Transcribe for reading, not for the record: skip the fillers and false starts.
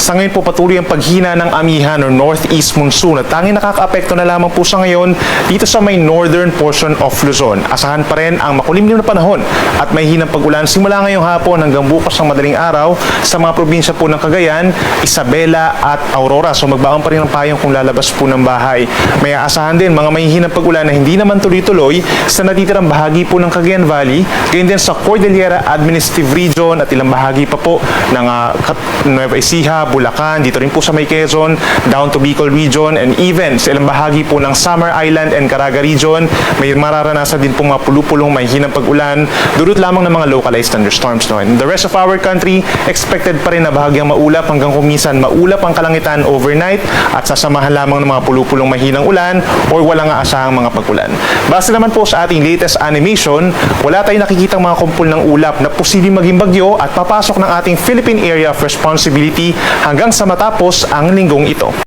Sa ngayon po patuloy ang paghina ng amihan or northeast monsoon at tanging nakakaapekto na lamang po sa ngayon dito sa may northern portion of Luzon. Asahan pa rin ang makulimlim na panahon at may hinang pag-ulan simula ngayong hapon hanggang bukas ng madaling araw sa mga probinsya po ng Cagayan, Isabela at Aurora. So magbaon pa rin ang payong kung lalabas po ng bahay. May aasahan din mga mahihinang pag-ulan na hindi naman tuloy-tuloy sa natitirang bahagi po ng Cagayan Valley, gayon din sa Cordillera Administrative Region at ilang bahagi pa po ng Nueva Ecija, Bulacan, dito rin po sa may Quezon, down to Bicol Region, and even sa ilang bahagi po ng Samar Island and Caraga Region, may mararanasan din po mga pulupulong may hinang pag-ulan, dulot lamang ng mga localized thunderstorms. No? In the rest of our country, expected pa rin na bahagyang maulap hanggang kumisan maulap ang kalangitan overnight at sasamahan lamang ng mga pulupulong may hinang ulan or walang aasahang mga pag-ulan. Base naman po sa ating latest animation, wala tayong nakikitang mga kumpul ng ulap na posibleng maging bagyo at papasok ng ating Philippine Area of Responsibility hanggang sa matapos ang linggong ito.